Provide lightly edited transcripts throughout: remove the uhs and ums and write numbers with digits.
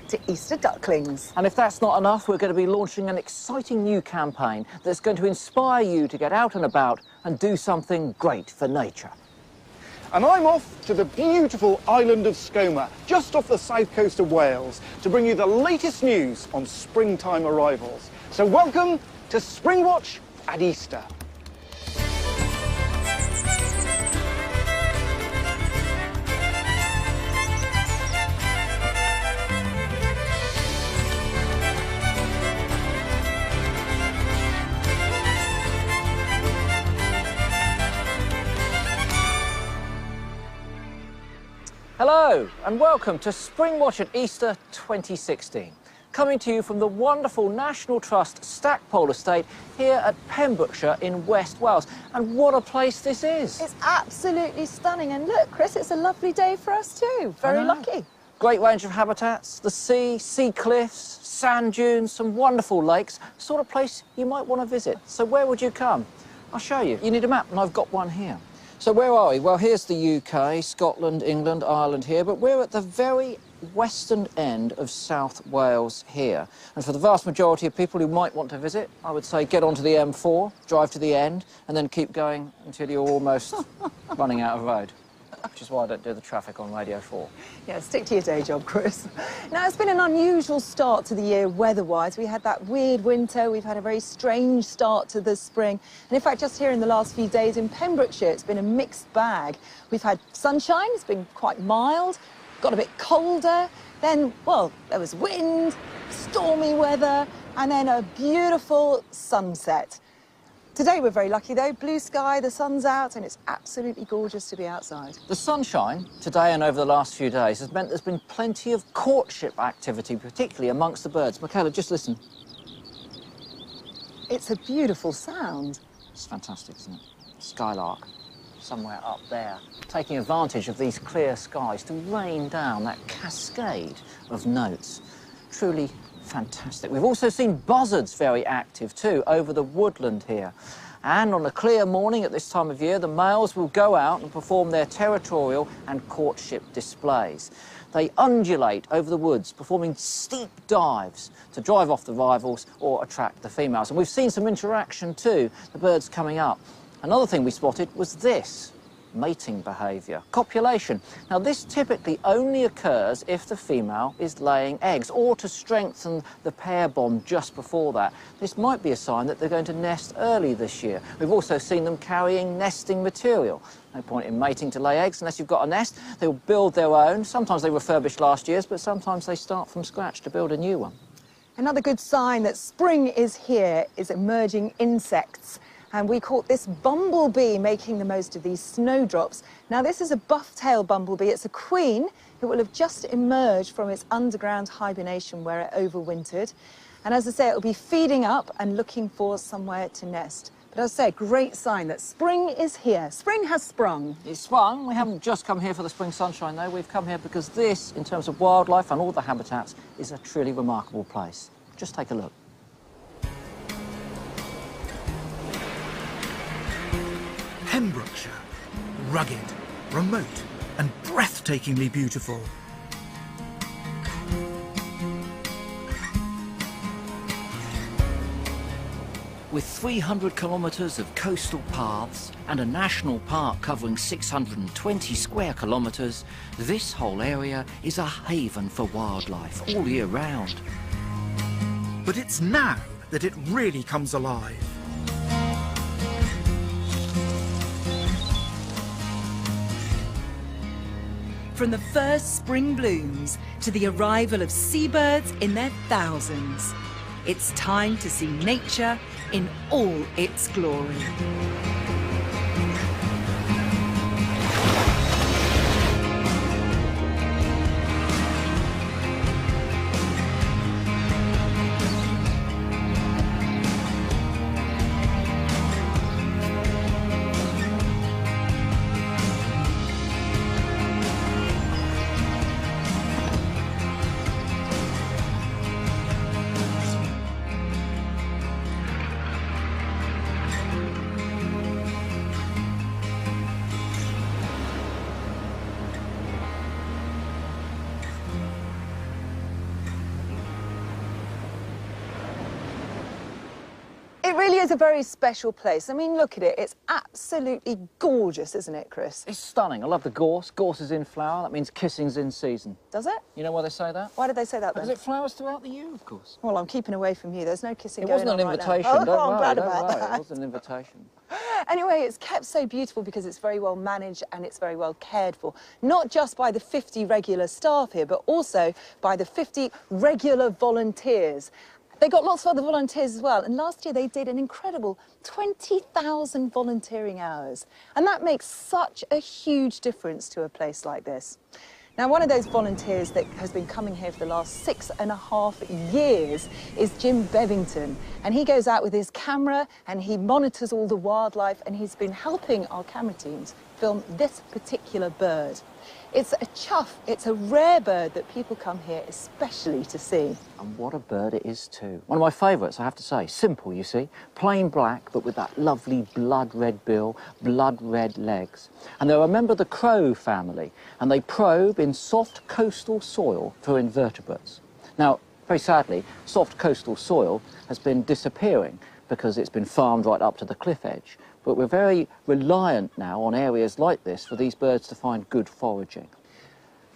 to Easter ducklings. And if that's not enough, we're going to be launching an exciting new campaign that's going to inspire you to get out and about and do something great for nature. And I'm off to the beautiful island of Skomer, just off the south coast of Wales, to bring you the latest news on springtime arrivals. So welcome to Springwatch at Easter. Hello and welcome to Springwatch at Easter 2016. Coming to you from the wonderful National Trust Stackpole estate here at Pembrokeshire in West Wales. And what a place this is. It's absolutely stunning. And look, Chris, it's a lovely day for us too. Very lucky. Great range of habitats, the sea cliffs, sand dunes, some wonderful lakes, sort of place you might want to visit. So where would you come? I'll show you. You need a map and I've got one here. So where are we? Well, here's the UK, Scotland, England, Ireland here, but we're at the very western end of South Wales here. And for the vast majority of people who might want to visit, I would say get onto the M4, drive to the end, and then keep going until you're almost running out of road. Which is why I don't do the traffic on Radio 4. Yeah, stick to your day job, Chris. Now, it's been an unusual start to the year weather-wise. We had that weird winter, we've had a very strange start to the spring. And in fact, just here in the last few days in Pembrokeshire, it's been a mixed bag. We've had sunshine, it's been quite mild, got a bit colder, then, well, there was wind, stormy weather, and then a beautiful sunset. Today we're very lucky though, blue sky, the sun's out and it's absolutely gorgeous to be outside. The sunshine today and over the last few days has meant there's been plenty of courtship activity, particularly amongst the birds. Michaela, just listen. It's a beautiful sound. It's fantastic, isn't it? Skylark, somewhere up there, taking advantage of these clear skies to rain down that cascade of notes. Truly fantastic. We've also seen buzzards very active too over the woodland here. And on a clear morning at this time of year, the males will go out and perform their territorial and courtship displays. They undulate over the woods, performing steep dives to drive off the rivals or attract the females. And we've seen some interaction too, the birds coming up. Another thing we spotted was this. Mating behaviour, copulation. Now this typically only occurs if the female is laying eggs or to strengthen the pair bond just before that. This might be a sign that they're going to nest early this year. We've also seen them carrying nesting material. No point in mating to lay eggs unless you've got a nest. They'll build their own. Sometimes they refurbish last year's, but sometimes they start from scratch to build a new one. Another good sign that spring is here is emerging insects. And we caught this bumblebee making the most of these snowdrops. Now, this is a buff-tailed bumblebee. It's a queen who will have just emerged from its underground hibernation where it overwintered. And as I say, it'll be feeding up and looking for somewhere to nest. But as I say, great sign that spring is here. Spring has sprung. It's sprung. We haven't just come here for the spring sunshine, though. We've come here because this, in terms of wildlife and all the habitats, is a truly remarkable place. Just take a look. Pembrokeshire, rugged, remote and breathtakingly beautiful. With 300 kilometres of coastal paths and a national park covering 620 square kilometres, this whole area is a haven for wildlife all year round. But it's now that it really comes alive. From the first spring blooms to the arrival of seabirds in their thousands, it's time to see nature in all its glory. It really is a very special place. I mean, look at it. It's absolutely gorgeous, isn't it, Chris? It's stunning. I love the gorse. Gorse is in flower. That means kissing's in season. Does it? You know why they say that? Why did they say that, then? Because it flowers throughout the year, of course. Well, I'm keeping away from you. There's no kissing It going wasn't on an right invitation. now. Don't I'm worry, glad don't about worry. that. It wasn't an invitation. Anyway, it's kept so beautiful because it's very well managed and it's very well cared for. Not just by the 50 regular staff here, but also by the 50 regular volunteers. They got lots of other volunteers as well, and last year they did an incredible 20,000 volunteering hours. And that makes such a huge difference to a place like this. Now, one of those volunteers that has been coming here for the last 6.5 years is Jim Bevington. And he goes out with his camera and he monitors all the wildlife, and he's been helping our camera teams film this particular bird. It's a chough. It's a rare bird that people come here especially to see. And what a bird it is too. One of my favourites, I have to say. Simple, you see. Plain black, but with that lovely blood-red bill, blood-red legs. And they're a member of the crow family, and they probe in soft coastal soil for invertebrates. Now, very sadly, soft coastal soil has been disappearing because it's been farmed right up to the cliff edge. But we're very reliant now on areas like this for these birds to find good foraging.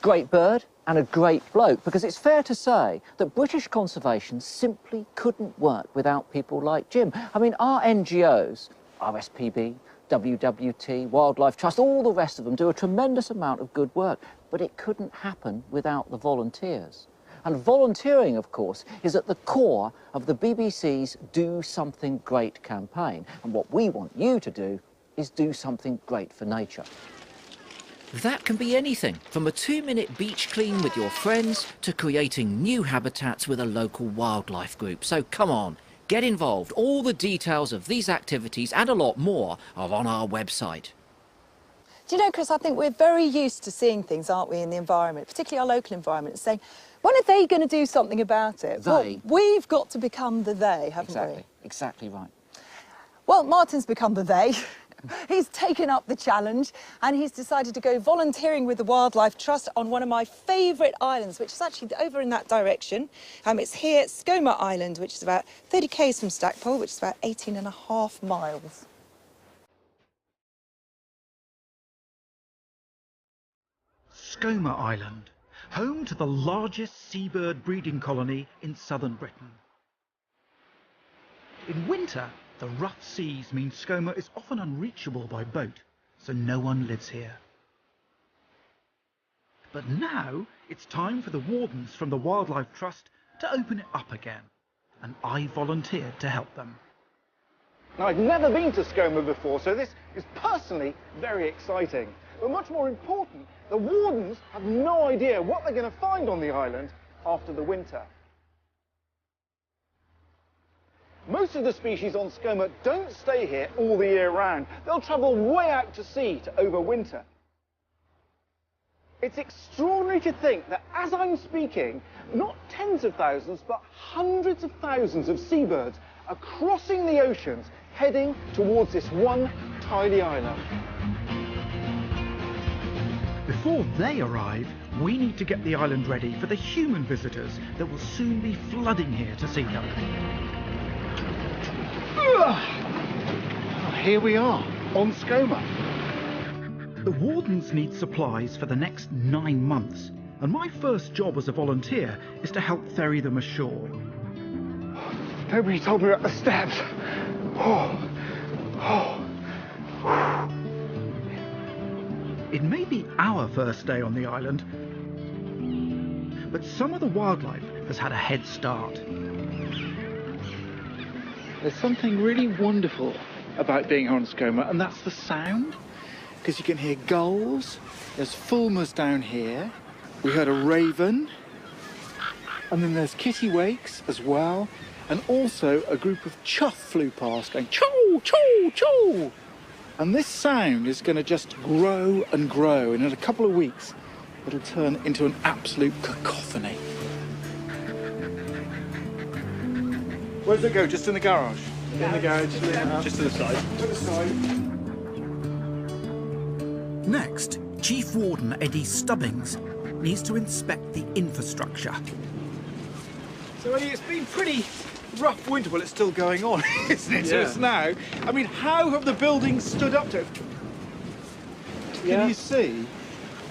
Great bird and a great bloke, because it's fair to say that British conservation simply couldn't work without people like Jim. I mean, our NGOs, RSPB, WWT, Wildlife Trust, all the rest of them do a tremendous amount of good work, but it couldn't happen without the volunteers. And volunteering, of course, is at the core of the BBC's Do Something Great campaign. And what we want you to do is do something great for nature. That can be anything, from a 2-minute beach clean with your friends to creating new habitats with a local wildlife group. So come on, get involved. All the details of these activities and a lot more are on our website. Do you know, Chris, I think we're very used to seeing things, aren't we, in the environment, particularly our local environment, saying, when are they going to do something about it? They. Well, we've got to become the they, haven't we? Exactly right. Well, Martin's become the they. He's taken up the challenge and he's decided to go volunteering with the Wildlife Trust on one of my favourite islands, which is actually over in that direction. It's here at Skomer Island, which is about 30 k's from Stackpole, which is about 18.5 miles. Skomer Island, home to the largest seabird breeding colony in southern Britain. In winter, the rough seas mean Skomer is often unreachable by boat, so no one lives here. But now it's time for the wardens from the Wildlife Trust to open it up again, and I volunteered to help them. Now, I've never been to Skomer before, so this is personally very exciting. But much more important, the wardens have no idea what they're going to find on the island after the winter. Most of the species on Skomer don't stay here all the year round. They'll travel way out to sea to overwinter. It's extraordinary to think that as I'm speaking, not tens of thousands, but hundreds of thousands of seabirds are crossing the oceans, heading towards this one tiny island. Before they arrive, we need to get the island ready for the human visitors that will soon be flooding here to see them. Here we are, on Skomer. The wardens need supplies for the next 9 months, and my first job as a volunteer is to help ferry them ashore. Nobody told me about the steps. It may be our first day on the island, but some of the wildlife has had a head start. There's something really wonderful about being here on Skomer, and that's the sound, because you can hear gulls. There's fulmars down here. We heard a raven, and then there's kittiwakes as well, and also a group of chough flew past going choo, choo, choo. And this sound is going to just grow and grow, and in a couple of weeks it'll turn into an absolute cacophony. Where does it go? Just in the garage? In the garage, just to the side. To the side. Next, Chief Warden Eddie Stubbings needs to inspect the infrastructure. So Eddie, it's been pretty rough winter. Well, it's still going on, isn't it? Yeah. Just now. I mean, how have the buildings stood up to it? Can you see?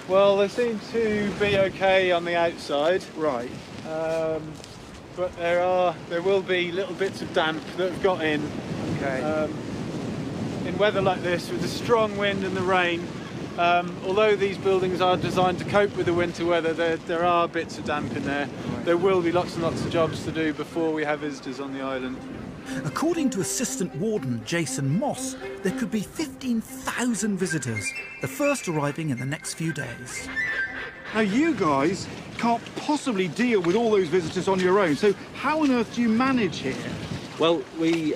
Well, they seem to be okay on the outside. Right. But there will be little bits of damp that have got in. Okay. In weather like this, with the strong wind and the rain, although these buildings are designed to cope with the winter weather, there are bits of damp in there. Right. There will be lots and lots of jobs to do before we have visitors on the island. According to Assistant Warden Jason Moss, there could be 15,000 visitors, the first arriving in the next few days. Now, you guys can't possibly deal with all those visitors on your own, so how on earth do you manage here? Well, we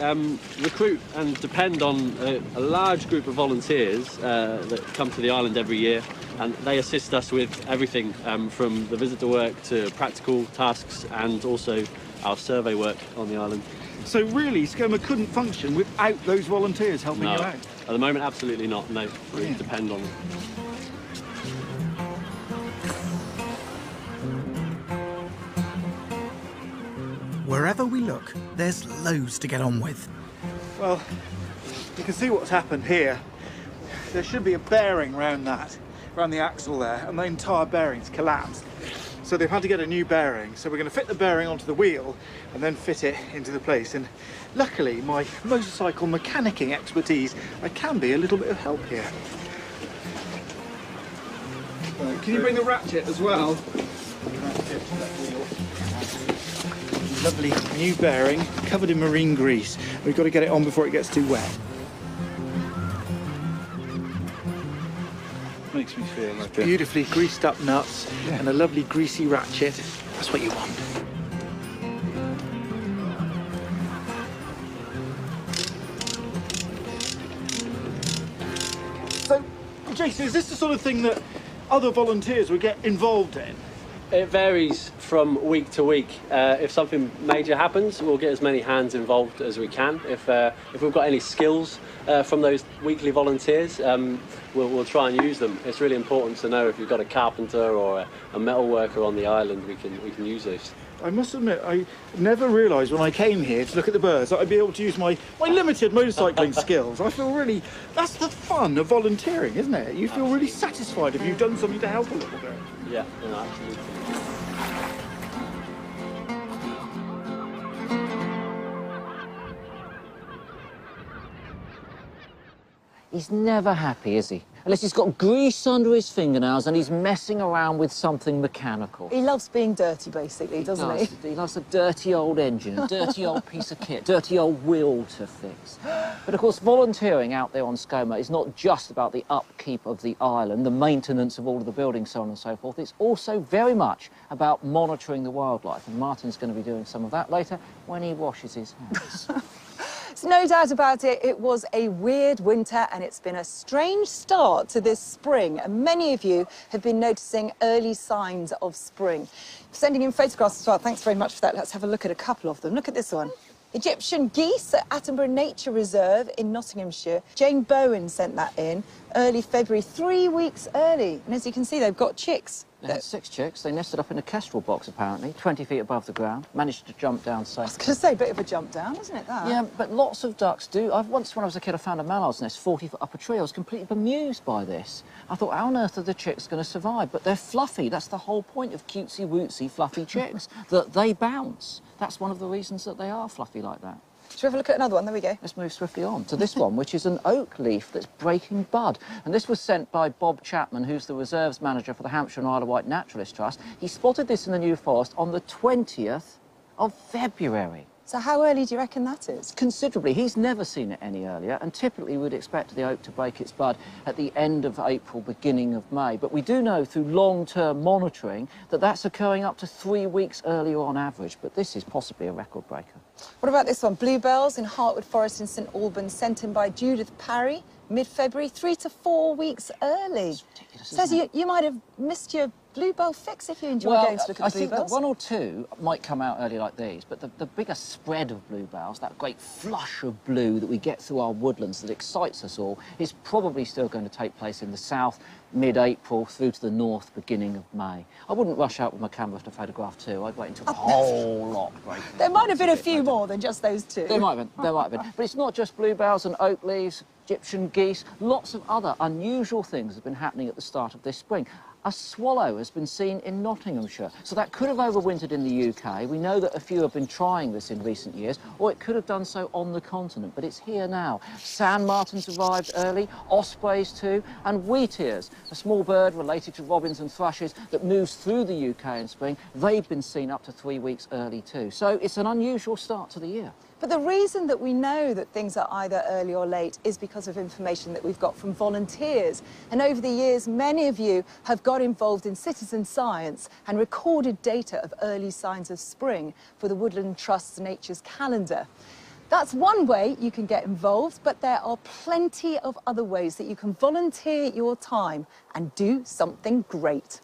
recruit and depend on a large group of volunteers that come to the island every year, and they assist us with everything from the visitor work to practical tasks and also our survey work on the island. So really, Skomer couldn't function without those volunteers helping No, you out? at the moment, absolutely not. No, we depend on them. Wherever we look, there's loads to get on with. Well, you can see what's happened here. There should be a bearing around the axle there, and the entire bearing's collapsed. So they've had to get a new bearing. So we're going to fit the bearing onto the wheel and then fit it into the place. And luckily, my motorcycle mechanicking expertise, I can be a little bit of help here. Can you bring the ratchet as well? Lovely new bearing, covered in marine grease. We've got to get it on before it gets too wet. Makes me feel like Beautifully greased up nuts and a lovely greasy ratchet. That's what you want. So, Jason, is this the sort of thing that other volunteers would get involved in? It varies from week to week. If something major happens, we'll get as many hands involved as we can. If we've got any skills from those weekly volunteers, we'll try and use them. It's really important to know if you've got a carpenter or a metal worker on the island, we can use those. I must admit, I never realised when I came here to look at the birds that I'd be able to use my limited motorcycling skills. I feel really, that's the fun of volunteering, isn't it? You feel really satisfied if you've done something to help a little bit. Yeah, no, absolutely. He's never happy, is he? Unless he's got grease under his fingernails and he's messing around with something mechanical. He loves being dirty, basically, doesn't he? He loves a dirty old engine, a dirty old piece of kit, dirty old wheel to fix. But of course, volunteering out there on Skomer is not just about the upkeep of the island, the maintenance of all of the buildings, so on and so forth. It's also very much about monitoring the wildlife, and Martin's going to be doing some of that later when he washes his hands. There's no doubt about it, it was a weird winter and it's been a strange start to this spring. And many of you have been noticing early signs of spring. Sending in photographs as well, thanks very much for that. Let's have a look at a couple of them. Look at this one. Egyptian geese at Attenborough Nature Reserve in Nottinghamshire. Jane Bowen sent that in early February, 3 weeks early. And as you can see, they've got chicks. They had 6 chicks. They nested up in a kestrel box, apparently, 20 feet above the ground, managed to jump down safely. I was going to say, a bit of a jump down, isn't it, that? Yeah, but lots of ducks do. Once, when I was a kid, I found a mallard's nest 40 foot up a tree. I was completely bemused by this. I thought, how on earth are the chicks going to survive? But they're fluffy. That's the whole point of cutesy-wootsy fluffy chicks, that they bounce. That's one of the reasons that they are fluffy like that. Should we have a look at another one? There we go. Let's move swiftly on to this one, which is an oak leaf that's breaking bud. And this was sent by Bob Chapman, who's the reserves manager for the Hampshire and Isle of Wight Naturalist Trust. He spotted this in the New Forest on the 20th of February. So how early do you reckon that is? Considerably. He's never seen it any earlier, and typically we'd expect the oak to break its bud at the end of April, beginning of May. But we do know through long-term monitoring that that's occurring up to 3 weeks earlier on average. But this is possibly a record breaker. What about this one? Bluebells in Hartwood Forest in St Albans, sent in by Judith Parry, mid-February, 3 to 4 weeks early. It's ridiculous, Says isn't it? you might have missed your bluebell fix if you enjoy Well, going to look at I the think that bluebells? one or two might come out early like these, but the bigger spread of bluebells, that great flush of blue that we get through our woodlands that excites us all, is probably still going to take place in the south, mid-April, through to the north, beginning of May. I wouldn't rush out with my camera to photograph two. I'd wait until the whole lot break. There might have been a few more than just those two. There might have been, there might have been. But it's not just bluebells and oak leaves, Egyptian geese, lots of other unusual things have been happening at the start of this spring. A swallow has been seen in Nottinghamshire, so that could have overwintered in the UK. We know that a few have been trying this in recent years, or it could have done so on the continent, but it's here now. Sand martins arrived early, ospreys too, and wheatears, a small bird related to robins and thrushes that moves through the UK in spring. They've been seen up to 3 weeks early too, so it's an unusual start to the year. But the reason that we know that things are either early or late is because of information that we've got from volunteers. And over the years, many of you have got involved in citizen science and recorded data of early signs of spring for the Woodland Trust's Nature's Calendar. That's one way you can get involved, but there are plenty of other ways that you can volunteer your time and do something great.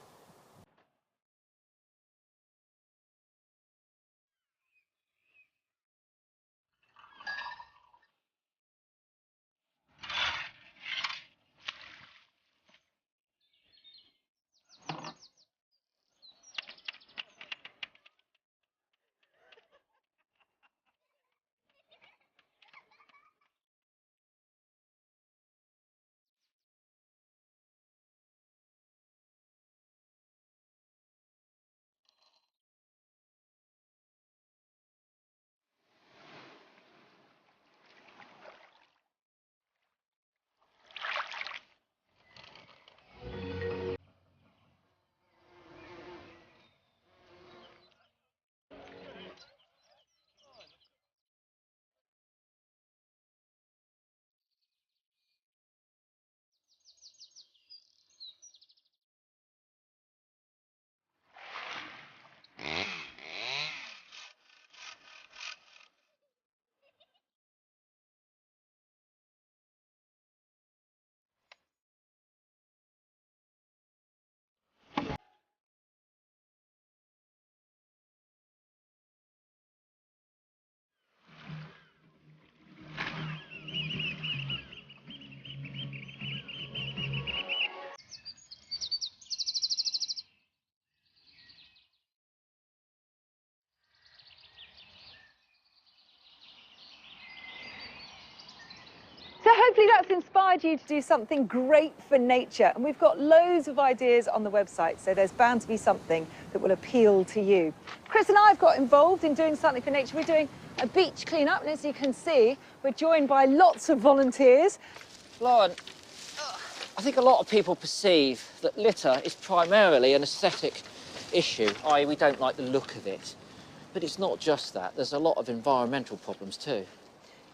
So hopefully that's inspired you to do something great for nature. And we've got loads of ideas on the website, so there's bound to be something that will appeal to you. Chris and I have got involved in doing something for nature. We're doing a beach clean-up, and as you can see, we're joined by lots of volunteers. Lauren, I think a lot of people perceive that litter is primarily an aesthetic issue, i.e. we don't like the look of it. But it's not just that, there's a lot of environmental problems too.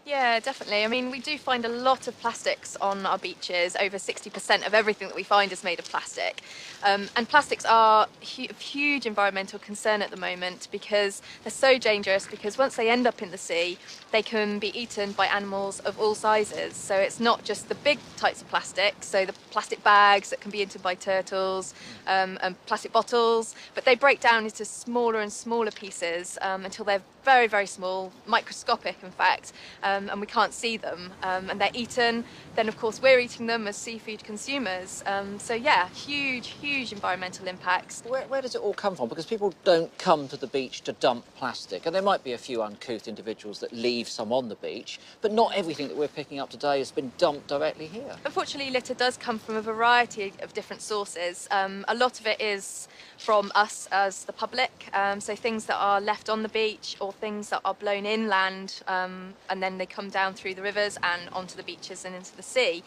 Yeah, definitely. I mean, we do find a lot of plastics on our beaches. Over 60% of everything that we find is made of plastic. And plastics are a huge environmental concern at the moment because they're so dangerous, because once they end up in the sea, they can be eaten by animals of all sizes. So it's not just the big types of plastic, so the plastic bags that can be eaten by turtles and plastic bottles, but they break down into smaller and smaller pieces until they're very, very small, microscopic in fact, and we can't see them, and they're eaten. Then of course we're eating them as seafood consumers. So yeah, huge environmental impacts. Where does it all come from? Because people don't come to the beach to dump plastic, and there might be a few uncouth individuals that leave some on the beach, but not everything that we're picking up today has been dumped directly here. Unfortunately, litter does come from a variety of different sources. A lot of it is from us as the public, so things that are left on the beach or things that are blown inland, and then they come down through the rivers and onto the beaches and into the sea.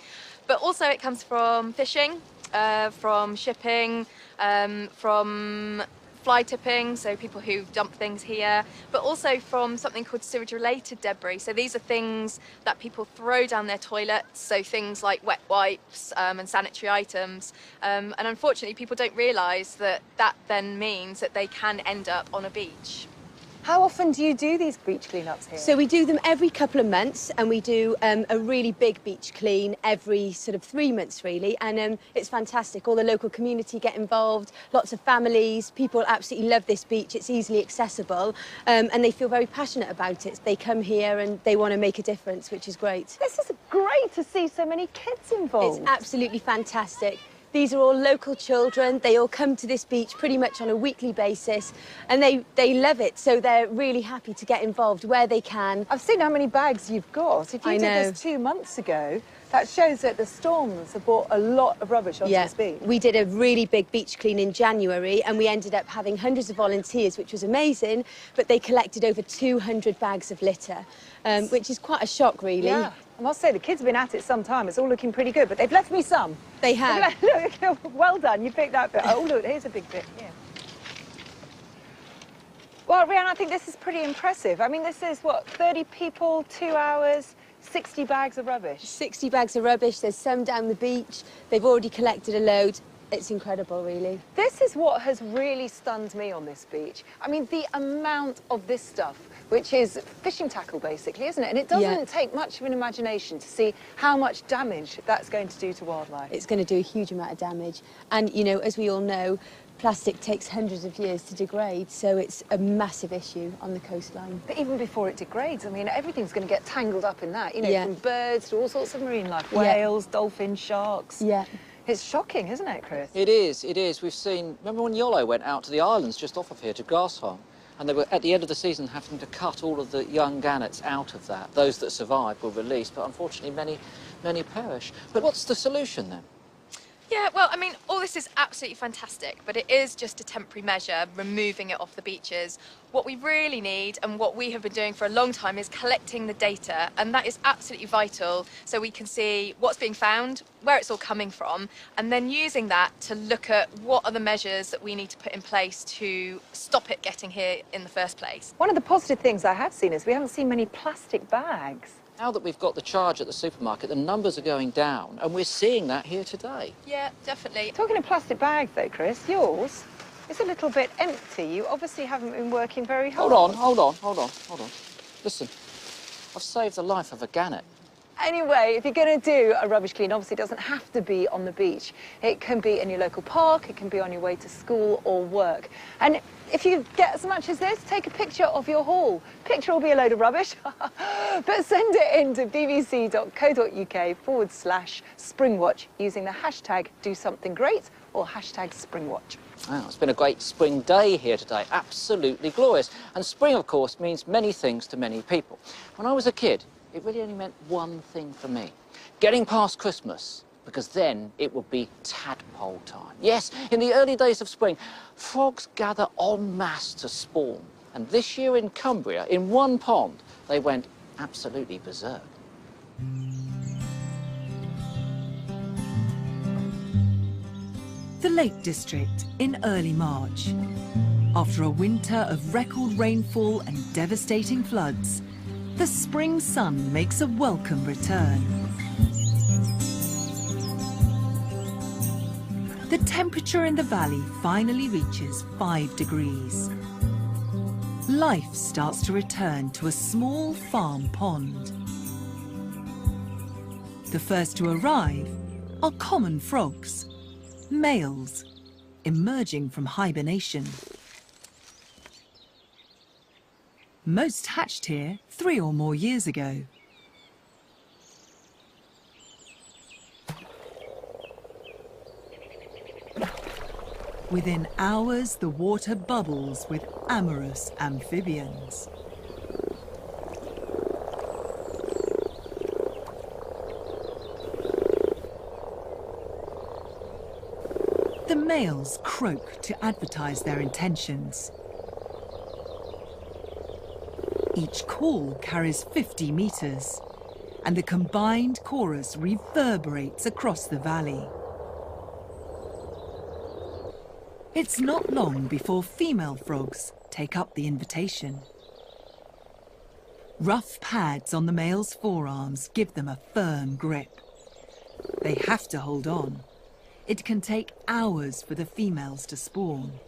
But also it comes from fishing, from shipping, from fly tipping, so people who dump things here, but also from something called sewage-related debris. So these are things that people throw down their toilets, so things like wet wipes and sanitary items. And unfortunately, people don't realise that that then means that they can end up on a beach. How often do you do these beach cleanups here? So we do them every couple of months, and we do a really big beach clean every sort of 3 months, really. And it's fantastic. All the local community get involved, lots of families. People absolutely love this beach. It's easily accessible, and they feel very passionate about it. They come here and they want to make a difference, which is great. This is great to see so many kids involved. It's absolutely fantastic. These are all local children. They all come to this beach pretty much on a weekly basis, and they love it, so they're really happy to get involved where they can. I've seen how many bags you've got. If you did this 2 months ago, that shows that the storms have brought a lot of rubbish onto this beach. We did a really big beach clean in January, and we ended up having hundreds of volunteers, which was amazing, but they collected over 200 bags of litter, which is quite a shock, really. Yeah. I must say, the kids have been at it some time. It's all looking pretty good, but they've left me some. They have. Look, well done. You picked that bit. Oh, look, here's a big bit. Yeah. Well, Rhiannon, I think this is pretty impressive. I mean, this is, what, 30 people, 2 hours, 60 bags of rubbish. 60 bags of rubbish. There's some down the beach. They've already collected a load. It's incredible, really. This is what has really stunned me on this beach. I mean, the amount of this stuff, which is fishing tackle, basically, isn't it? And it doesn't take much of an imagination to see how much damage that's going to do to wildlife. It's going to do a huge amount of damage. And, you know, as we all know, plastic takes hundreds of years to degrade, so it's a massive issue on the coastline. But even before it degrades, I mean, everything's going to get tangled up in that, you know, from birds to all sorts of marine life, whales, dolphins, sharks. Yeah. It's shocking, isn't it, Chris? It is, it is. We've seen, remember when Yolo went out to the islands just off of here to grass farm, and they were, at the end of the season, having to cut all of the young gannets out of that. Those that survived were released, but unfortunately many perish. But what's the solution then? Yeah, well, I mean, all this is absolutely fantastic, but it is just a temporary measure, removing it off the beaches. What we really need, and what we have been doing for a long time, is collecting the data, and that is absolutely vital, so we can see what's being found, where it's all coming from, and then using that to look at what are the measures that we need to put in place to stop it getting here in the first place. One of the positive things I have seen is we haven't seen many plastic bags. Now that we've got the charge at the supermarket, the numbers are going down, and we're seeing that here today. Yeah, definitely. Talking of plastic bags, though, Chris, yours is a little bit empty. You obviously haven't been working very hard. Hold on. Listen, I've saved the life of a gannet. Anyway, if you're going to do a rubbish clean, obviously it doesn't have to be on the beach. It can be in your local park, it can be on your way to school or work. And if you get as much as this, take a picture of your haul. Picture will be a load of rubbish, but send it in to bbc.co.uk/Springwatch using the hashtag #DoSomethingGreat or hashtag Springwatch. Wow, it's been a great spring day here today, absolutely glorious. And spring, of course, means many things to many people. When I was a kid, it really only meant one thing for me: getting past Christmas, because then it would be tadpole time. Yes, in the early days of spring, frogs gather en masse to spawn. And this year in Cumbria, in one pond, they went absolutely berserk. The Lake District in early March. After a winter of record rainfall and devastating floods, the spring sun makes a welcome return. The temperature in the valley finally reaches 5 degrees. Life starts to return to a small farm pond. The first to arrive are common frogs, males, emerging from hibernation. Most hatched here 3 or more years ago. Within hours, the water bubbles with amorous amphibians. The males croak to advertise their intentions. Each call carries 50 meters, and the combined chorus reverberates across the valley. It's not long before female frogs take up the invitation. Rough pads on the male's forearms give them a firm grip. They have to hold on. It can take hours for the females to spawn.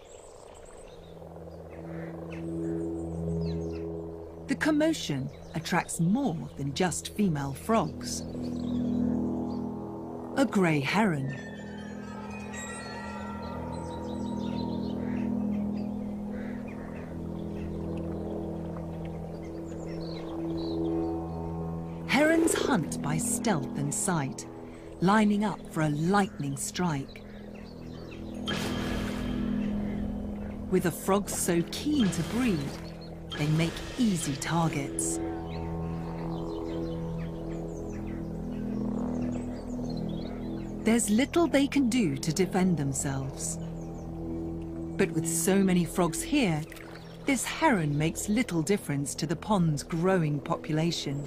The commotion attracts more than just female frogs. A grey heron. Herons hunt by stealth and sight, lining up for a lightning strike. With the frogs so keen to breed, they make easy targets. There's little they can do to defend themselves. But with so many frogs here, this heron makes little difference to the pond's growing population.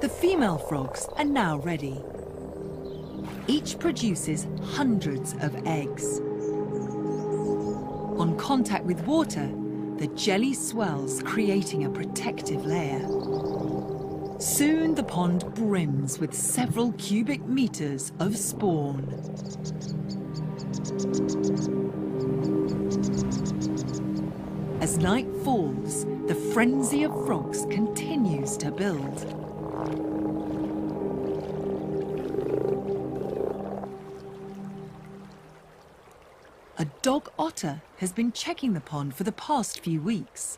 The female frogs are now ready. Each produces hundreds of eggs. On contact with water, the jelly swells, creating a protective layer. Soon the pond brims with several cubic meters of spawn. As night falls, the frenzy of frogs continues to build. A dog otter has been checking the pond for the past few weeks,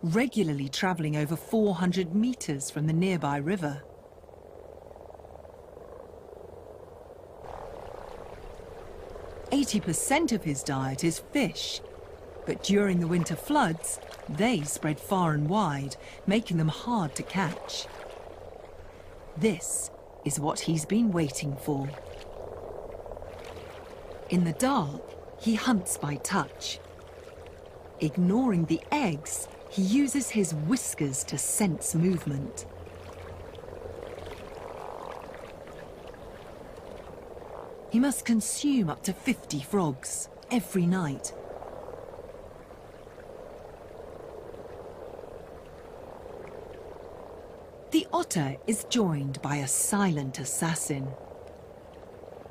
regularly travelling over 400 metres from the nearby river. "80% of his diet is fish, but during the winter floods, they spread far and wide, making them hard to catch. This is what he's been waiting for. In the dark, he hunts by touch. Ignoring the eggs, he uses his whiskers to sense movement. He must consume up to 50 frogs every night. The otter is joined by a silent assassin,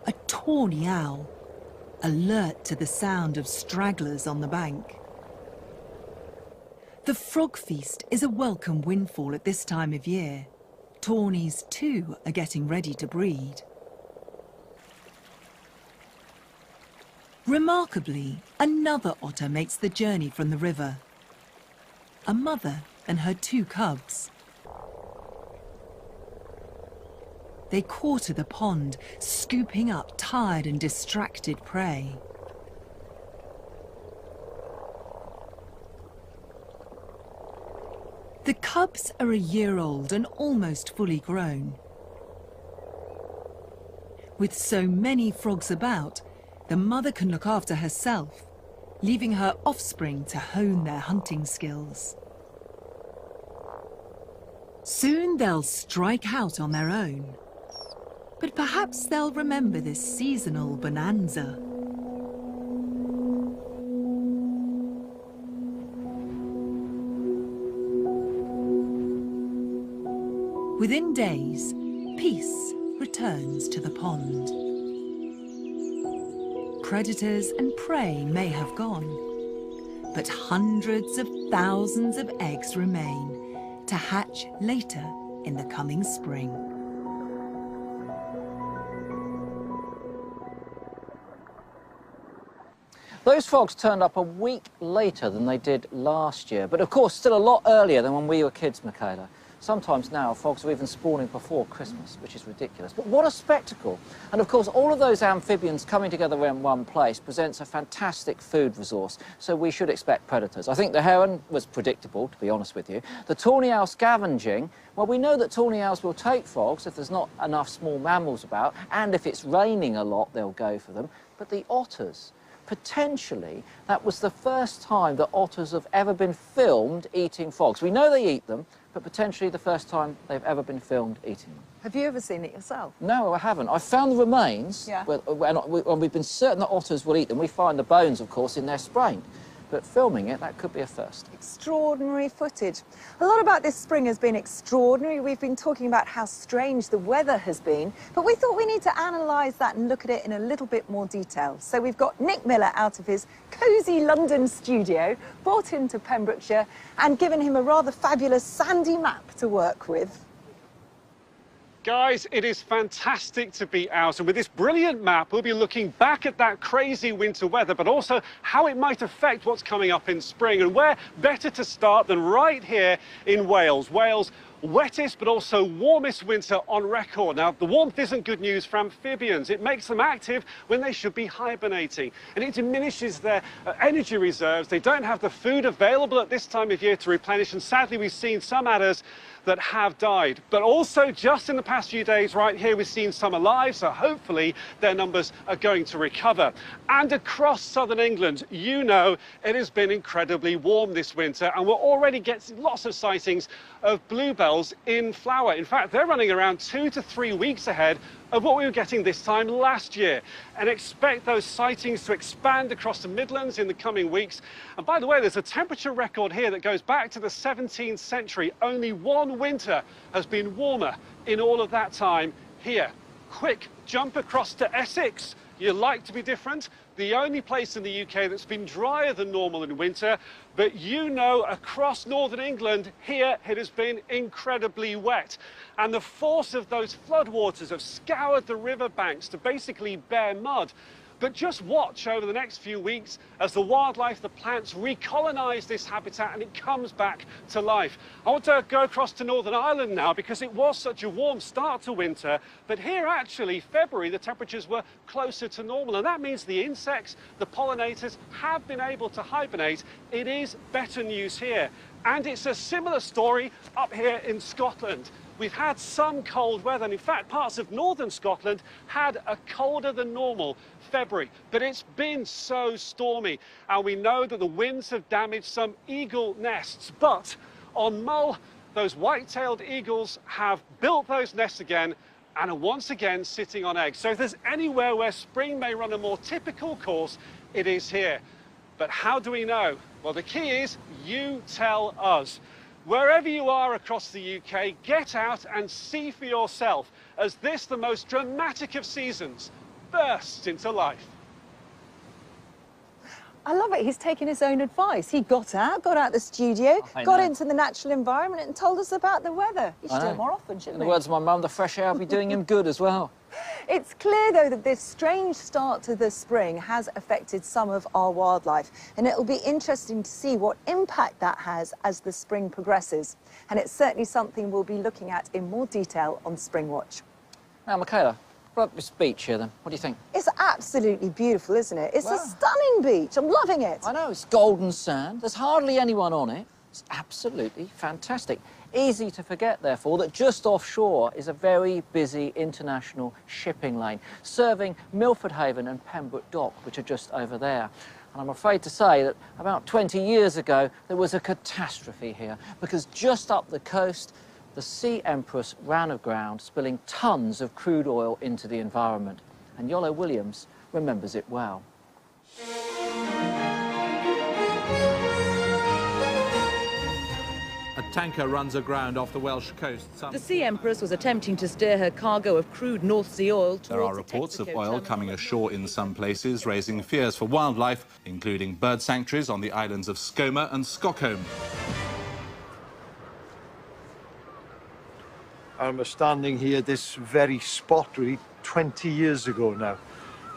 a tawny owl, alert to the sound of stragglers on the bank. The frog feast is a welcome windfall at this time of year. Tawnies too are getting ready to breed. Remarkably, another otter makes the journey from the river. A mother and her 2 cubs. They quarter the pond, scooping up tired and distracted prey. The cubs are a year old and almost fully grown. With so many frogs about, the mother can look after herself, leaving her offspring to hone their hunting skills. Soon they'll strike out on their own. But perhaps they'll remember this seasonal bonanza. Within days, peace returns to the pond. Predators and prey may have gone, but hundreds of thousands of eggs remain to hatch later in the coming spring. Those frogs turned up a week later than they did last year, but of course still a lot earlier than when we were kids, Michaela. Sometimes now frogs are even spawning before Christmas, which is ridiculous. But what a spectacle! And of course all of those amphibians coming together in one place presents a fantastic food resource, so we should expect predators. I think the heron was predictable, to be honest with you. The tawny owl scavenging, well, we know that tawny owls will take frogs if there's not enough small mammals about, and if it's raining a lot, they'll go for them. But the otters, potentially, that was the first time that otters have ever been filmed eating frogs. We know they eat them, but potentially the first time they've ever been filmed eating them. Have you ever seen it yourself? No, I haven't. I found the remains, Yeah. when we've been certain that otters will eat them. We find the bones, of course, in their sprain. but filming it, that could be a first. Extraordinary footage. A lot about this spring has been extraordinary. We've been talking about how strange the weather has been, but we thought we need to analyse that and look at it in a little bit more detail. So we've got Nick Miller out of his cosy London studio, brought into Pembrokeshire and given him a rather fabulous sandy map to work with. Guys, it is fantastic to be out, and with this brilliant map we'll be looking back at that crazy winter weather, but also how it might affect what's coming up in spring. And where better to start than right here in Wales. Wales' wettest but also warmest winter on record. Now, the warmth isn't good news for amphibians. It makes them active when they should be hibernating, and it diminishes their energy reserves. They don't have the food available at this time of year to replenish, and sadly we've seen some adders that have died. But also, just in the past few days right here, we've seen some alive, so hopefully their numbers are going to recover. And across southern England, you know, it has been incredibly warm this winter, and we're already getting lots of sightings of bluebells in flower. In fact, they're running around 2 to 3 weeks ahead of what we were getting this time last year, and expect those sightings to expand across the Midlands in the coming weeks. And by the way, there's a temperature record here that goes back to the 17th century. Only one winter has been warmer in all of that time here. Quick jump across to Essex. You like to be different? The only place in the UK that's been drier than normal in winter, but you know, across northern England, here it has been incredibly wet. And the force of those floodwaters have scoured the riverbanks to basically bare mud. But just watch over the next few weeks as the wildlife, the plants, recolonise this habitat and it comes back to life. I want to go across to Northern Ireland now because it was such a warm start to winter, but here actually, February, the temperatures were closer to normal, and that means the insects, the pollinators have been able to hibernate. It is better news here. And it's a similar story up here in Scotland. We've had some cold weather, and in fact parts of northern Scotland had a colder than normal February, but it's been so stormy, and we know that the winds have damaged some eagle nests. But on Mull, those white-tailed eagles have built those nests again and are once again sitting on eggs. So if there's anywhere where spring may run a more typical course, it is here. But how do we know? Well, the key is you tell us. Wherever you are across the UK, get out and see for yourself as this, the most dramatic of seasons, bursts into life. I love it. He's taken his own advice. He got out the studio, got into the natural environment and told us about the weather. He should do it more often, shouldn't he? In the words of my mum, the fresh air will be doing him good as well. It's clear, though, that this strange start to the spring has affected some of our wildlife, and it'll be interesting to see what impact that has as the spring progresses. And it's certainly something we'll be looking at in more detail on Springwatch. Now, Michaela, what about this beach here, then? What do you think? It's absolutely beautiful, isn't it? It's a stunning beach. I'm loving it. I know, it's golden sand. There's hardly anyone on it. It's absolutely fantastic. Easy to forget, therefore, that just offshore is a very busy international shipping lane, serving Milford Haven and Pembroke Dock, which are just over there. And I'm afraid to say that about 20 years ago, there was a catastrophe here, because just up the coast, the Sea Empress ran aground, spilling tons of crude oil into the environment. And Yolo Williams remembers it well. A tanker runs aground off the Welsh coast. The Sea Empress was attempting to steer her cargo of crude North Sea oil towards There are reports of oil coming ashore in some places, raising fears for wildlife, including bird sanctuaries on the islands of Skomer and Skomer. I'm standing here this very spot really 20 years ago now.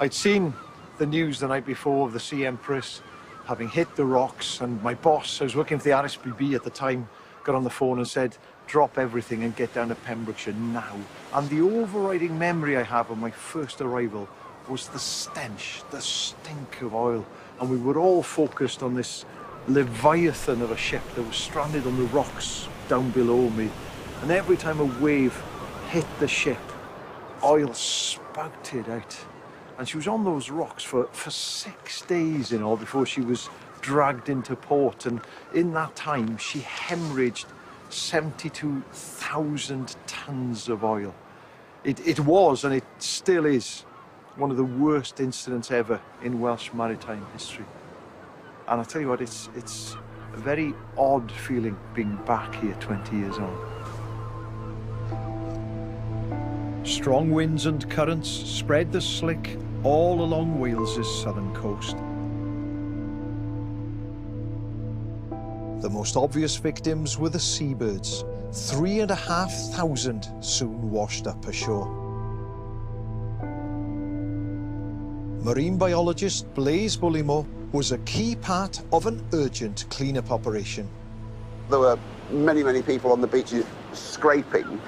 I'd seen the news the night before of the Sea Empress having hit the rocks, and my boss, I was working for the RSPB at the time, got on the phone and said, drop everything and get down to Pembrokeshire now. And the overriding memory I have of my first arrival was the stench, the stink of oil. And we were all focused on this leviathan of a ship that was stranded on the rocks down below me. And every time a wave hit the ship, oil spouted out. And she was on those rocks for 6 days in all before she was dragged into port. And in that time, she hemorrhaged 72,000 tons of oil. It was, and it still is, one of the worst incidents ever in Welsh maritime history. And I tell you what, it's a very odd feeling being back here 20 years on. Strong winds and currents spread the slick all along Wales's southern coast. The most obvious victims were the seabirds. 3,500 soon washed up ashore. Marine biologist Blaise Bullimo was a key part of an urgent clean-up operation. There were many people on the beaches scraping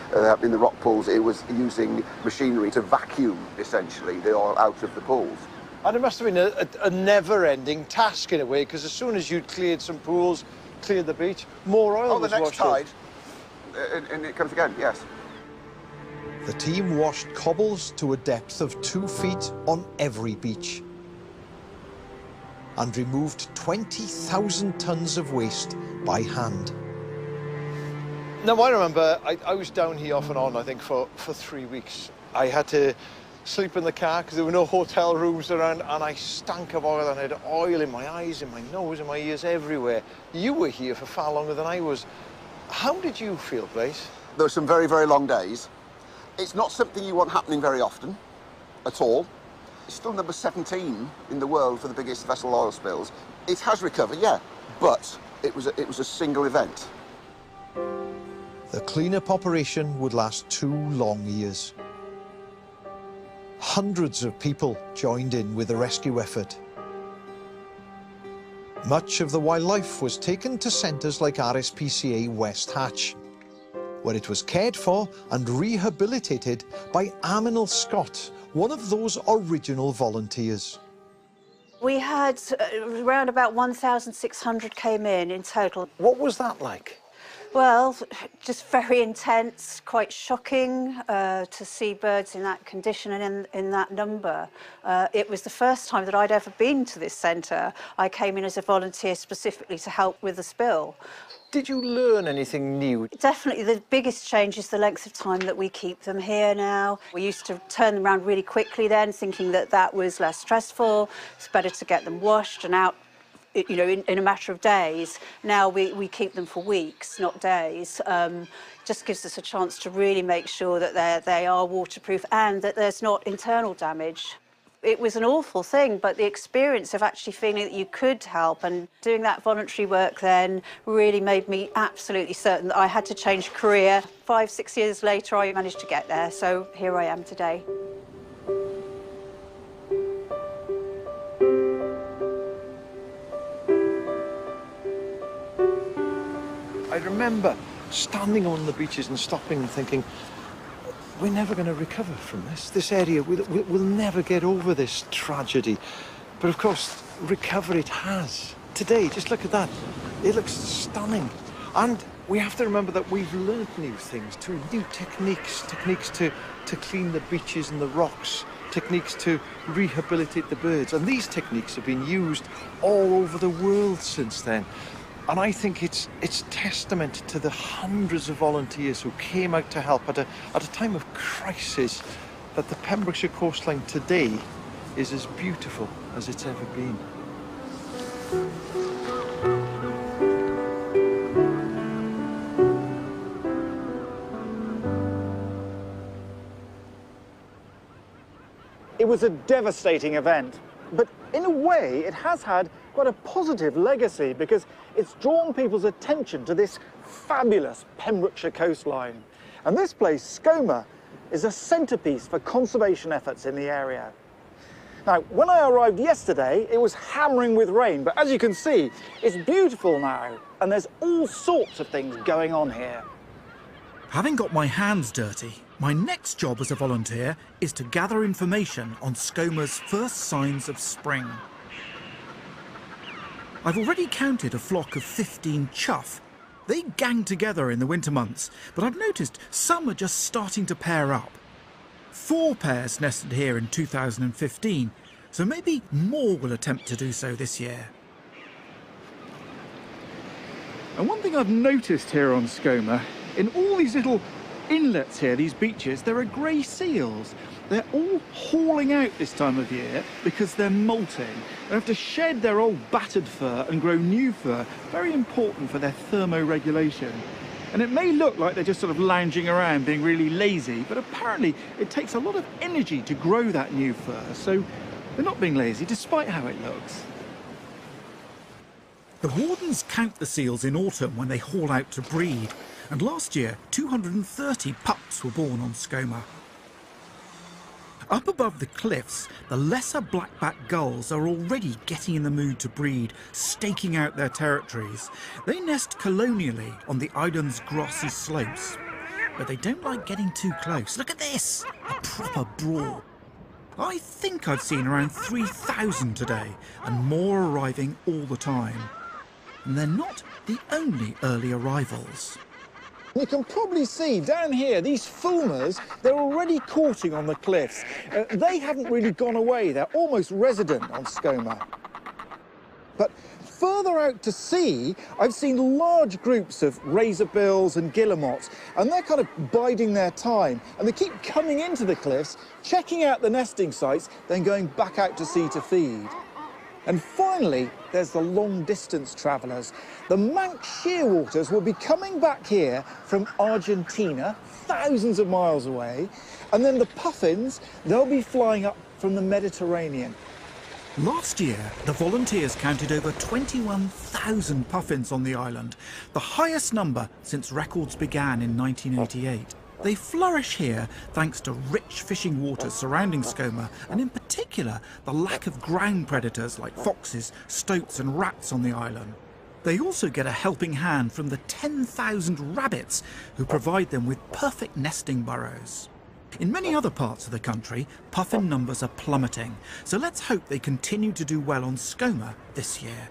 in the rock pools. It was using machinery to vacuum, essentially, the oil out of the pools. And it must have been a never-ending task in a way, because as soon as you'd cleared some pools, cleared the beach, more oil was washed the next tide, and it comes again, yes. The team washed cobbles to a depth of 2 feet on every beach and removed 20,000 tons of waste by hand. Now, I remember I was down here off and on, I think, for 3 weeks. I had to sleep in the car because there were no hotel rooms around, and I stank of oil, and I had oil in my eyes, in my nose, in my ears, everywhere. You were here for far longer than I was. How did you feel, Blaise? There were some very long days. It's not something you want happening very often, at all. It's still number 17 in the world for the biggest vessel oil spills. It has recovered, yeah, but it was a single event. The clean-up operation would last 2 long years. Hundreds of people joined in with the rescue effort. Much of the wildlife was taken to centres like RSPCA West Hatch, where it was cared for and rehabilitated by Aminal Scott, one of those original volunteers. We had around about 1,600 came in total. What was that like? Well, just very intense, quite shocking to see birds in that condition and in that number. It was the first time that I'd ever been to this centre. I came in as a volunteer specifically to help with the spill. Did you learn anything new? Definitely the biggest change is the length of time that we keep them here now. We used to turn them around really quickly then, thinking that that was less stressful. It's better to get them washed and out, you know, in a matter of days. Now we keep them for weeks, not days. Just gives us a chance to really make sure that they are waterproof and that there's not internal damage. It was an awful thing, but the experience of actually feeling that you could help and doing that voluntary work then really made me absolutely certain that I had to change career. 5, 6 years later, I managed to get there, so here I am today. I remember standing on the beaches and stopping and thinking, we're never going to recover from this. This area, we'll never get over this tragedy. But of course, recover it has. Today, just look at that. It looks stunning. And we have to remember that we've learned new things too, new techniques to clean the beaches and the rocks, techniques to rehabilitate the birds. And these techniques have been used all over the world since then. And I think it's testament to the hundreds of volunteers who came out to help at a time of crisis that the Pembrokeshire coastline today is as beautiful as it's ever been. It was a devastating event, but in a way it has had quite a positive legacy because it's drawn people's attention to this fabulous Pembrokeshire coastline. And this place, Skomer, is a centrepiece for conservation efforts in the area. Now, when I arrived yesterday, it was hammering with rain, but as you can see, it's beautiful now, and there's all sorts of things going on here. Having got my hands dirty, my next job as a volunteer is to gather information on Skomer's first signs of spring. I've already counted a flock of 15 chough. They gang together in the winter months, but I've noticed some are just starting to pair up. 4 pairs nested here in 2015, so maybe more will attempt to do so this year. And one thing I've noticed here on Skomer, in all these little inlets here, these beaches, there are grey seals. They're all hauling out this time of year because they're molting. They have to shed their old battered fur and grow new fur, very important for their thermoregulation. And it may look like they're just sort of lounging around being really lazy, but apparently it takes a lot of energy to grow that new fur, so they're not being lazy despite how it looks. The wardens count the seals in autumn when they haul out to breed, and last year 230 pups were born on Skomer. Up above the cliffs, the lesser black-backed gulls are already getting in the mood to breed, staking out their territories. They nest colonially on the island's grassy slopes, but they don't like getting too close. Look at this, a proper brawl. I think I've seen around 3,000 today, and more arriving all the time. And they're not the only early arrivals. You can probably see down here, these fulmars, they're already courting on the cliffs. They haven't really gone away. They're almost resident on Skomer. But further out to sea, I've seen large groups of razorbills and guillemots, and they're kind of biding their time. And they keep coming into the cliffs, checking out the nesting sites, then going back out to sea to feed. And finally, there's the long-distance travellers. The Manx shearwaters will be coming back here from Argentina, thousands of miles away, and then the puffins, they'll be flying up from the Mediterranean. Last year, the volunteers counted over 21,000 puffins on the island, the highest number since records began in 1988. They flourish here thanks to rich fishing waters surrounding Skomer, and in particular the lack of ground predators like foxes, stoats and rats on the island. They also get a helping hand from the 10,000 rabbits who provide them with perfect nesting burrows. In many other parts of the country, puffin numbers are plummeting, so let's hope they continue to do well on Skomer this year.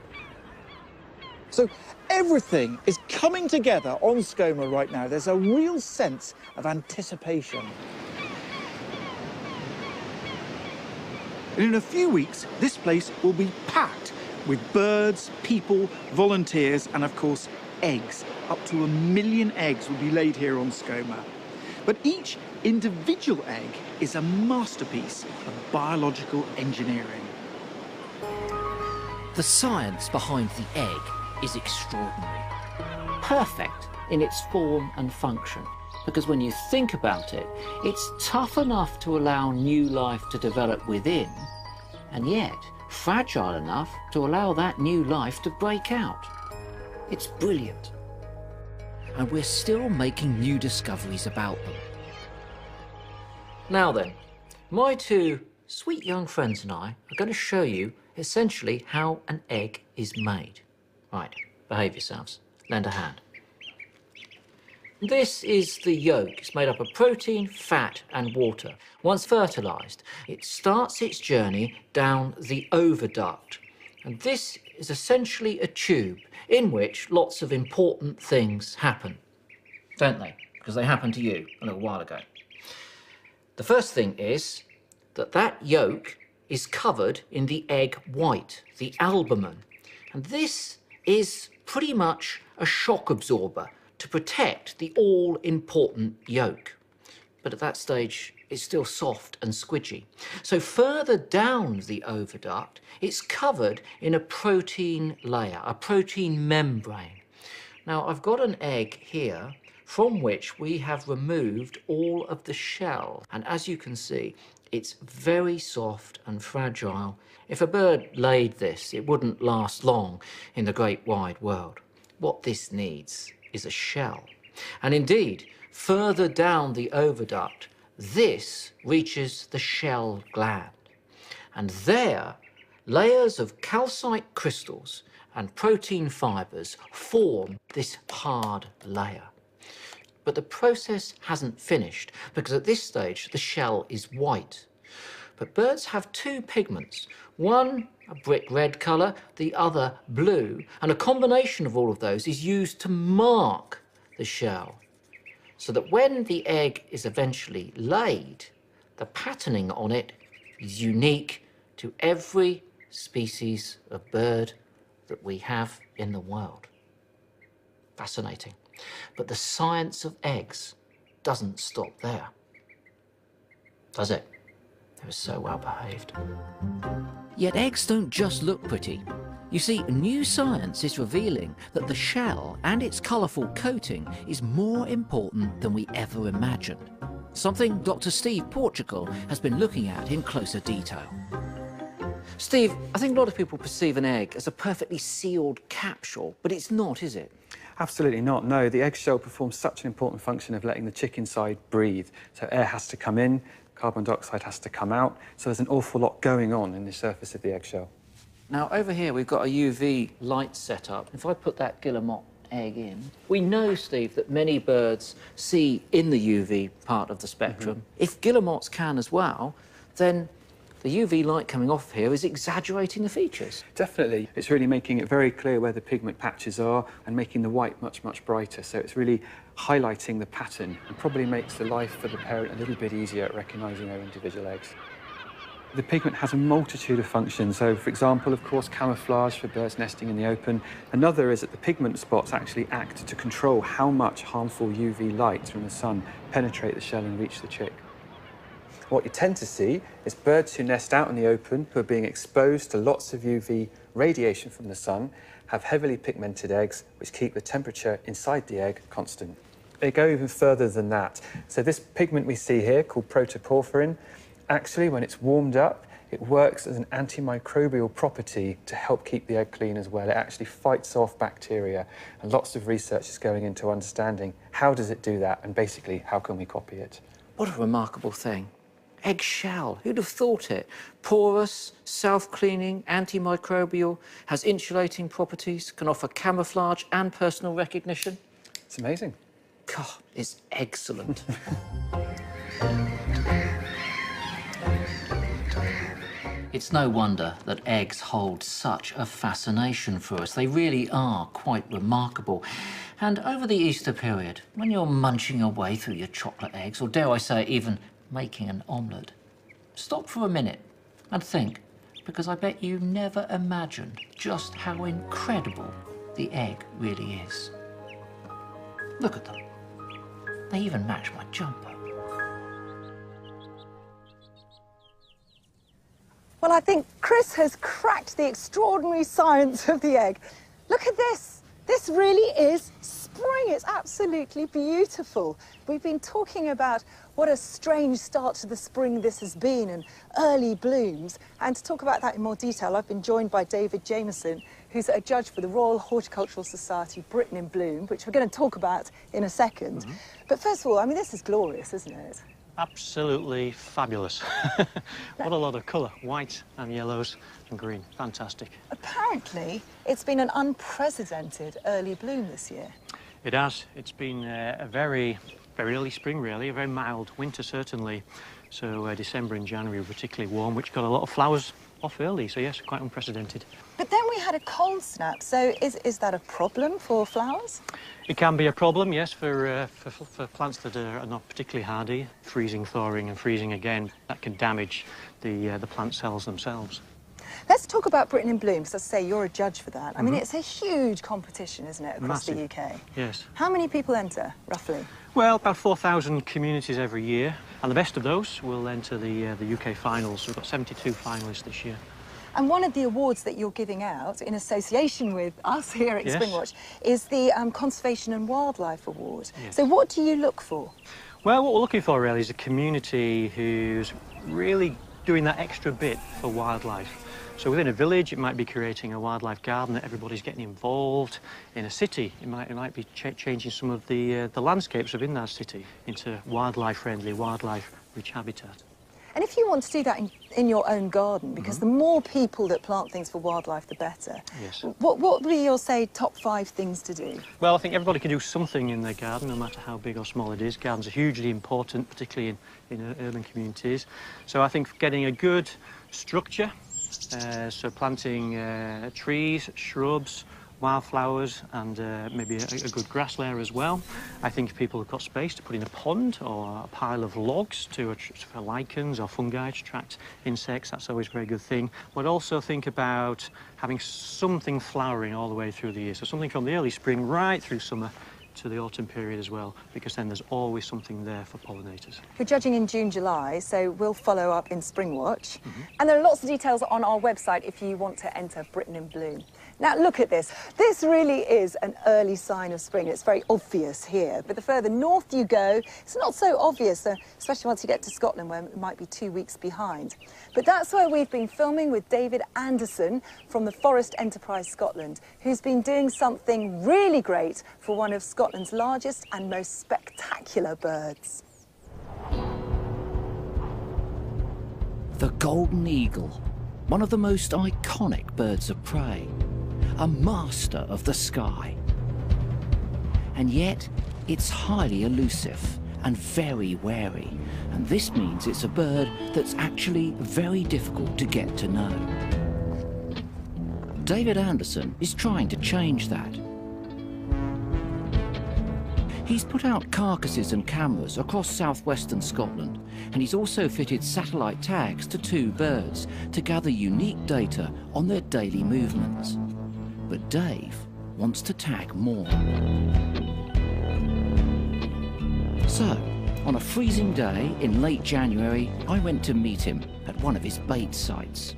So everything is coming together on Skomer right now. There's a real sense of anticipation. And in a few weeks, this place will be packed with birds, people, volunteers, and of course, eggs. Up to 1 million eggs will be laid here on Skomer. But each individual egg is a masterpiece of biological engineering. The science behind the egg is extraordinary. Perfect in its form and function. Because when you think about it, it's tough enough to allow new life to develop within, and yet fragile enough to allow that new life to break out. It's brilliant. And we're still making new discoveries about them. Now then, my two sweet young friends and I are going to show you essentially how an egg is made. Right, behave yourselves. Lend a hand. This is the yolk. It's made up of protein, fat and water. Once fertilised, it starts its journey down the oviduct. And this is essentially a tube in which lots of important things happen. Don't they? Because they happened to you a little while ago. The first thing is that that yolk is covered in the egg white, the albumen. And this is pretty much a shock absorber to protect the all-important yolk. But at that stage, it's still soft and squidgy. So further down the oviduct, it's covered in a protein layer, a protein membrane. Now, I've got an egg here from which we have removed all of the shell. And as you can see, it's very soft and fragile. If a bird laid this, it wouldn't last long in the great wide world. What this needs is a shell. And indeed, further down the oviduct, this reaches the shell gland. And there, layers of calcite crystals and protein fibres form this hard layer. But the process hasn't finished, because at this stage the shell is white. But birds have two pigments, one a brick red colour, the other blue, and a combination of all of those is used to mark the shell, so that when the egg is eventually laid, the patterning on it is unique to every species of bird that we have in the world. Fascinating. But the science of eggs doesn't stop there, does it? They were so well behaved. Yet eggs don't just look pretty. You see, new science is revealing that the shell and its colourful coating is more important than we ever imagined. Something Dr. Steve Portugal has been looking at in closer detail. Steve, I think a lot of people perceive an egg as a perfectly sealed capsule, but it's not, is it? Absolutely not, no. The eggshell performs such an important function of letting the chick inside breathe. So air has to come in, carbon dioxide has to come out, so there's an awful lot going on in the surface of the eggshell. Now, over here, we've got a UV light set up. If I put that guillemot egg in, we know, Steve, that many birds see in the UV part of the spectrum. If guillemots can as well, then the UV light coming off here is exaggerating the features. Definitely. It's really making it very clear where the pigment patches are and making the white much, much brighter. So it's really highlighting the pattern and probably makes the life for the parent a little bit easier at recognising their individual eggs. The pigment has a multitude of functions. So, for example, of course, camouflage for birds nesting in the open. Another is that the pigment spots actually act to control how much harmful UV light from the sun penetrate the shell and reach the chick. What you tend to see is birds who nest out in the open, who are being exposed to lots of UV radiation from the sun, have heavily pigmented eggs, which keep the temperature inside the egg constant. They go even further than that. So this pigment we see here, called protoporphyrin, actually, when it's warmed up, it works as an antimicrobial property to help keep the egg clean as well. It actually fights off bacteria, and lots of research is going into understanding how does it do that, and basically, how can we copy it? What a remarkable thing. Eggshell, who'd have thought it? Porous, self-cleaning, antimicrobial, has insulating properties, can offer camouflage and personal recognition. It's amazing. God, it's excellent. It's no wonder that eggs hold such a fascination for us. They really are quite remarkable. And over the Easter period, when you're munching your way through your chocolate eggs, or dare I say, even making an omelette, stop for a minute and think, because I bet you never imagined just how incredible the egg really is. Look at them. They even match my jumper. Well, I think Chris has cracked the extraordinary science of the egg. Look at this. This really is spring. It's absolutely beautiful. We've been talking about what a strange start to the spring this has been and early blooms. And to talk about that in more detail, I've been joined by David Jameson, who's a judge for the Royal Horticultural Society Britain in Bloom, which we're going to talk about in a second. But first of all, I mean, this is glorious, isn't it? Absolutely fabulous. What a lot of colour, white and yellows and green, fantastic. Apparently, it's been an unprecedented early bloom this year. It has. It's been a very early spring, really, a very mild winter, certainly. So December and January were particularly warm, which got a lot of flowers off early, so yes, quite unprecedented. But then we had a cold snap, so is that a problem for flowers? It can be a problem, yes, for plants that are not particularly hardy. Freezing, thawing and freezing again, that can damage the plant cells themselves. Let's talk about Britain in Bloom, because as I say, you're a judge for that. I mean, it's a huge competition, isn't it, across Massive. the UK? Yes. How many people enter, roughly? Well, about 4,000 communities every year, and the best of those will enter the UK finals. So we've got 72 finalists this year. And one of the awards that you're giving out in association with us here at Yes. Springwatch is the Conservation and Wildlife Award. Yes. So what do you look for? Well, what we're looking for really is a community who's really doing that extra bit for wildlife. So within a village, it might be creating a wildlife garden that everybody's getting involved. In a city, it might be changing some of the landscapes within that city into wildlife-friendly, wildlife-rich habitat. And if you want to do that in your own garden, because the more people that plant things for wildlife, the better. Yes. What would be your, say, top 5 things to do? Well, I think everybody can do something in their garden, no matter how big or small it is. Gardens are hugely important, particularly in urban communities. So I think getting a good structure, so planting trees, shrubs, wildflowers and maybe a good grass layer as well. I think if people have got space to put in a pond or a pile of logs for lichens or fungi to attract insects, that's always a very good thing. But also think about having something flowering all the way through the year. So something from the early spring right through summer to the autumn period as well, because then there's always something there for pollinators. We're judging in June, July, so we'll follow up in Springwatch. And there are lots of details on our website if you want to enter Britain in Bloom. Now, look at this. This really is an early sign of spring. It's very obvious here. But the further north you go, it's not so obvious, especially once you get to Scotland, where it might be 2 weeks behind. But that's where we've been filming with David Anderson from the Forest Enterprise Scotland, who's been doing something really great for one of Scotland's largest and most spectacular birds. The golden eagle, one of the most iconic birds of prey, a master of the sky. And yet, it's highly elusive and very wary, and this means it's a bird that's actually very difficult to get to know. David Anderson is trying to change that. He's put out carcasses and cameras across southwestern Scotland, and he's also fitted satellite tags to 2 birds to gather unique data on their daily movements. But Dave wants to tag more. So, on a freezing day in late January, I went to meet him at one of his bait sites.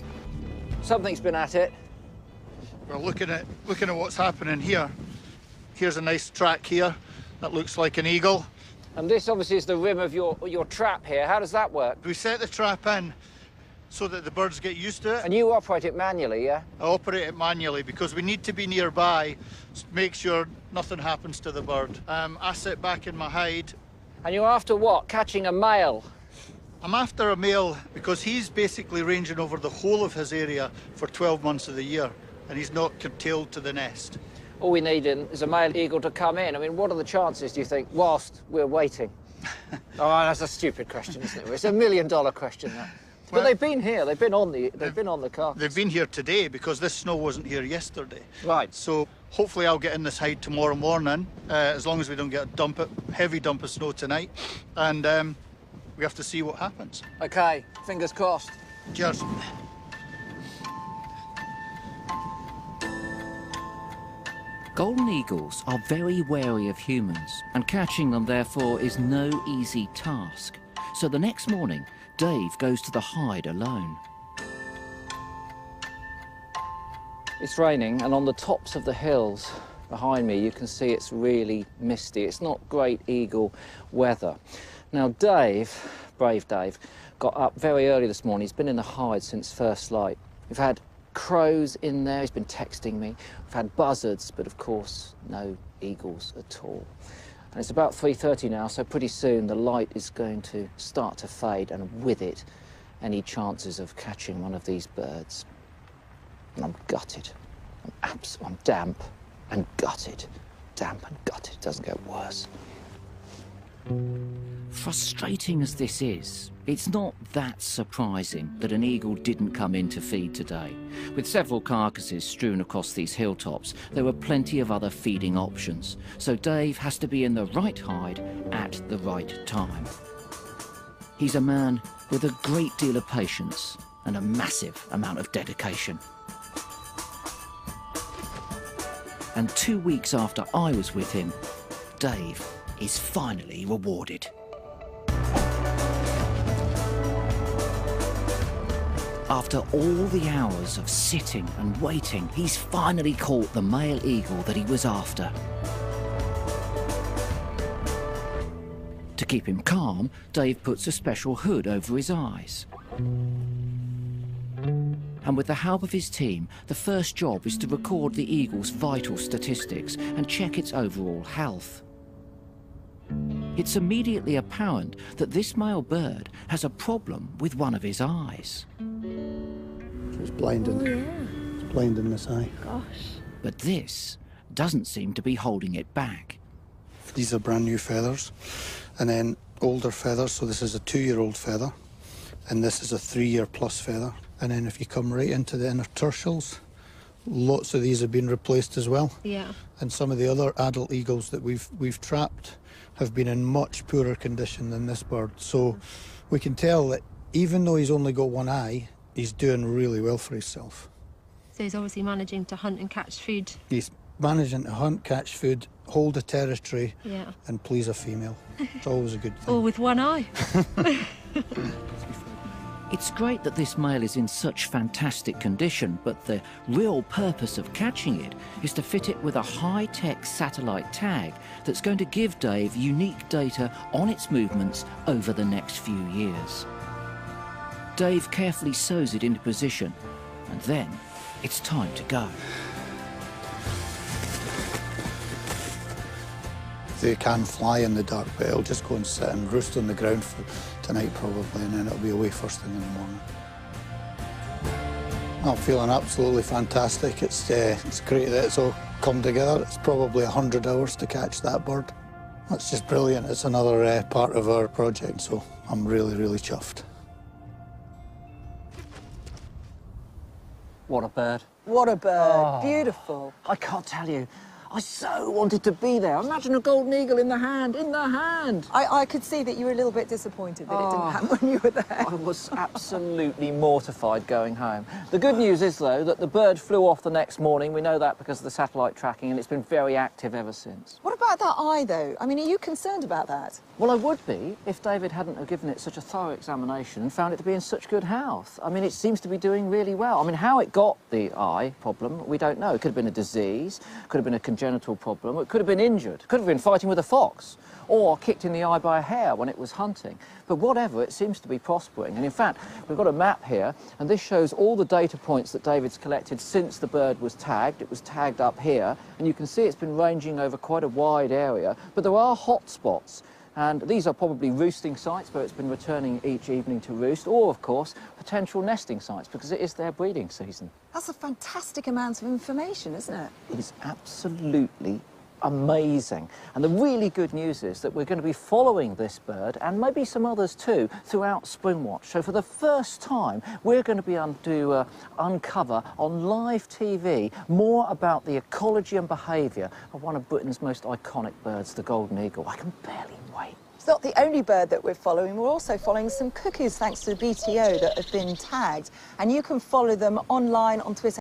Something's been at it. Well, looking at what's happening here. Here's a nice track here. That looks like an eagle. And this obviously is the rim of your trap here. How does that work? We set the trap in so that the birds get used to it. And you operate it manually, yeah? I operate it manually because we need to be nearby to make sure nothing happens to the bird. I sit back in my hide. And you're after what? Catching a male? I'm after a male because he's basically ranging over the whole of his area for 12 months of the year, and he's not curtailed to the nest. All we need is a male eagle to come in. I mean, what are the chances, do you think, whilst we're waiting? Oh, that's a stupid question, isn't it? It's $1 million question, that. But they've been here. They've been on the carcass. They've been here today because this snow wasn't here yesterday. Right. So hopefully I'll get in this hide tomorrow morning, as long as we don't get a heavy dump of snow tonight, and we have to see what happens. OK, fingers crossed. Cheers. Golden eagles are very wary of humans, and catching them, therefore, is no easy task. So the next morning, Dave goes to the hide alone. It's raining, and on the tops of the hills behind me, you can see it's really misty. It's not great eagle weather. Now, Dave, brave Dave, got up very early this morning. He's been in the hide since first light. We've had crows in there. He's been texting me. We've had buzzards, but of course, no eagles at all. And it's about 3:30 now, so pretty soon the light is going to start to fade, and with it, any chances of catching one of these birds. And I'm gutted. I'm damp and gutted. Damp and gutted. It doesn't get worse. Frustrating as this is, it's not that surprising that an eagle didn't come in to feed today. With several carcasses strewn across these hilltops, there were plenty of other feeding options, so Dave has to be in the right hide at the right time. He's a man with a great deal of patience and a massive amount of dedication. And 2 weeks after I was with him, Dave is finally rewarded. After all the hours of sitting and waiting, he's finally caught the male eagle that he was after. To keep him calm, Dave puts a special hood over his eyes. And with the help of his team, the first job is to record the eagle's vital statistics and check its overall health. It's immediately apparent that this male bird has a problem with one of his eyes. It's blinding. Oh, yeah. It's blinding this eye. Gosh. But this doesn't seem to be holding it back. These are brand new feathers, and then older feathers. So this is a 2-year-old feather, and this is a 3-year-plus feather. And then if you come right into the inner tertials, lots of these have been replaced as well. Yeah. And some of the other adult eagles that we've trapped have been in much poorer condition than this bird. So we can tell that even though he's only got one eye, he's doing really well for himself. So he's obviously managing to hunt and catch food. He's managing to hunt, catch food, hold a territory, Yeah. and please a female. It's always a good thing. All with one eye. It's great that this male is in such fantastic condition, but the real purpose of catching it is to fit it with a high-tech satellite tag that's going to give Dave unique data on its movements over the next few years. Dave carefully sews it into position, and then it's time to go. They can fly in the dark, but it'll just go and sit and roost on the ground for tonight probably, and then it'll be away first thing in the morning. I'm feeling absolutely fantastic. It's great that it's all come together. It's probably 100 hours to catch that bird. That's just brilliant. It's another part of our project, so I'm really, really chuffed. What a bird. What a bird. Oh. Beautiful. I can't tell you. I so wanted to be there. Imagine a golden eagle in the hand, I could see that you were a little bit disappointed that it didn't Oh. happen when you were there. I was absolutely mortified going home. The good news is, though, that the bird flew off the next morning. We know that because of the satellite tracking, and it's been very active ever since. What about that eye, though? I mean, are you concerned about that? Well, I would be if David hadn't have given it such a thorough examination and found it to be in such good health. I mean, it seems to be doing really well. I mean, how it got the eye problem, we don't know. It could have been a disease, could have been a congenital problem, it could have been injured, could have been fighting with a fox, or kicked in the eye by a hare when it was hunting. But whatever, it seems to be prospering. And in fact, we've got a map here, and this shows all the data points that David's collected since the bird was tagged. It was tagged up here, and you can see it's been ranging over quite a wide area, but there are hot spots. And these are probably roosting sites where it's been returning each evening to roost, or, of course, potential nesting sites, because it is their breeding season. That's a fantastic amount of information, isn't it? It is absolutely amazing. And the really good news is that we're going to be following this bird, and maybe some others too, throughout Springwatch. So for the first time, we're going to be able to uncover on live TV more about the ecology and behaviour of one of Britain's most iconic birds, the golden eagle. I can barely wait. It's not the only bird that we're following. We're also following some cuckoos, thanks to the BTO, that have been tagged. And you can follow them online on Twitter.